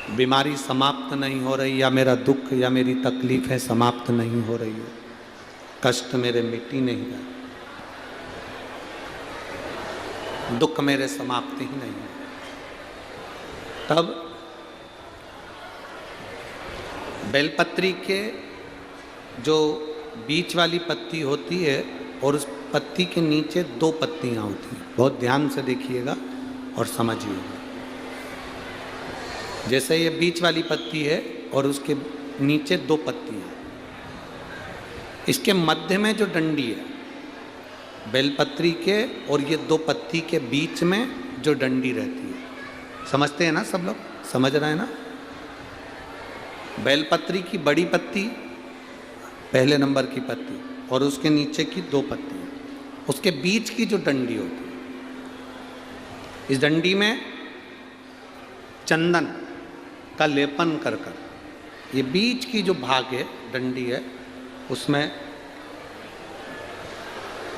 बीमारी समाप्त नहीं हो रही, या मेरा दुख या मेरी तकलीफ है समाप्त नहीं हो रही है, कष्ट मेरे मिट ही नहीं रहा, दुख मेरे समाप्त ही नहीं है, तब बेलपत्री के जो बीच वाली पत्ती होती है और उस पत्ती के नीचे दो पत्तियां होती हैं, बहुत ध्यान से देखिएगा और समझिएगा। जैसे ये बीच वाली पत्ती है और उसके नीचे दो पत्तियां, इसके मध्य में जो डंडी है बेलपत्री के और ये दो पत्ती के बीच में जो डंडी रहती है, समझते हैं ना सब लोग, समझ रहे हैं ना? बेलपत्री की बड़ी पत्ती, पहले नंबर की पत्ती, और उसके नीचे की दो पत्तियां, उसके बीच की जो डंडी होती है, इस डंडी में चंदन का लेपन कर कर, ये बीच की जो भाग है डंडी है उसमें,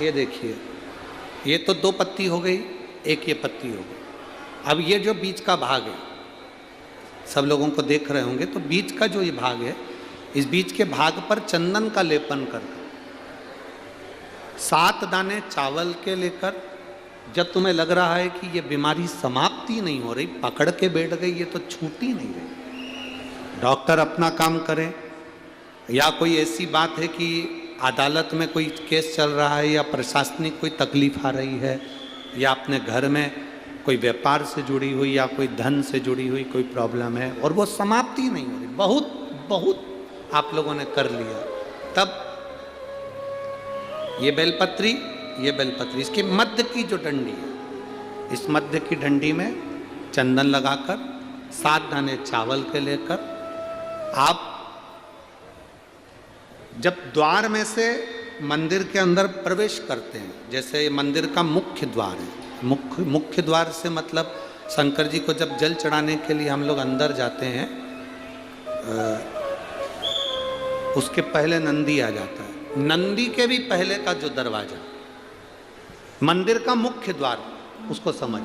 ये देखिए, ये तो दो पत्ती हो गई, एक ये पत्ती हो गई। अब ये जो बीच का भाग है, सब लोगों को देख रहे होंगे, तो बीच का जो ये भाग है, इस बीच के भाग पर चंदन का लेपन कर 7 दाने चावल के लेकर, जब तुम्हें लग रहा है कि ये बीमारी समाप्ति नहीं हो रही, पकड़ के बैठ गई, ये तो छूटी नहीं रही, डॉक्टर अपना काम करें, या कोई ऐसी बात है कि अदालत में कोई केस चल रहा है, या प्रशासनिक कोई तकलीफ आ रही है, या अपने घर में कोई व्यापार से जुड़ी हुई या कोई धन से जुड़ी हुई कोई प्रॉब्लम है और वो समाप्ति नहीं हो रही, बहुत बहुत आप लोगों ने कर लिया, तब ये बेलपत्री, इसके मध्य की जो डंडी है, इस मध्य की डंडी में चंदन लगाकर 7 दाने चावल के लेकर, आप जब द्वार में से मंदिर के अंदर प्रवेश करते हैं, जैसे मंदिर का मुख्य द्वार है, मुख्य द्वार से मतलब शंकर जी को जब जल चढ़ाने के लिए हम लोग अंदर जाते हैं, उसके पहले नंदी आ जाता है, नंदी के भी पहले का जो दरवाजा, मंदिर का मुख्य द्वार, उसको समझ,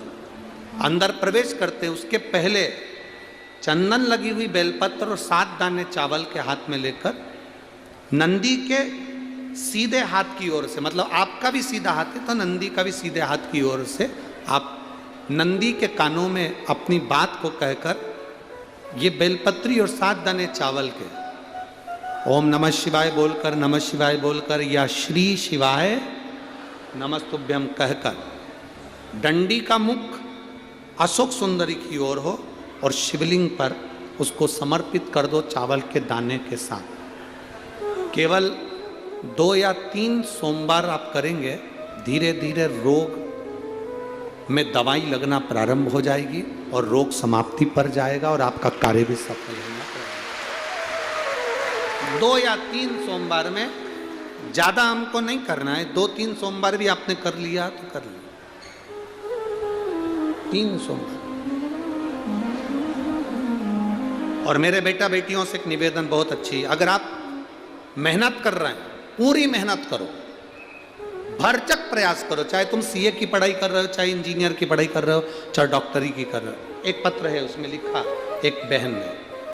अंदर प्रवेश करते हैं, उसके पहले चंदन लगी हुई बेलपत्र और 7 दाने चावल के हाथ में लेकर, नंदी के सीधे हाथ की ओर से, मतलब आपका भी सीधा हाथ है तो नंदी का भी सीधे हाथ की ओर से, आप नंदी के कानों में अपनी बात को कहकर, ये बेलपत्री और 7 दाने चावल के ओम नमः शिवाय बोलकर, नमः शिवाय बोलकर, या श्री शिवाय नमस्तुभ्यम कहकर, डंडी का मुख अशोक सुंदरी की ओर हो और शिवलिंग पर उसको समर्पित कर दो चावल के दाने के साथ। केवल 2 या 3 सोमवार आप करेंगे, धीरे धीरे रोग में दवाई लगना प्रारंभ हो जाएगी और रोग समाप्ति पर जाएगा और आपका कार्य भी सफल होना। 2 या 3 सोमवार में, ज़्यादा हमको नहीं करना है, 2-3 सोमवार भी आपने कर लिया तो कर लिया, 3 सोमवार। और मेरे बेटा बेटियों से एक निवेदन बहुत अच्छी, अगर आप मेहनत कर रहे हैं, पूरी मेहनत करो, भरचक प्रयास करो, चाहे तुम सीए की पढ़ाई कर रहे हो, चाहे इंजीनियर की पढ़ाई कर रहे हो, चाहे डॉक्टरी की कर रहे हो। एक पत्र है उसमें लिखा एक बहन ने,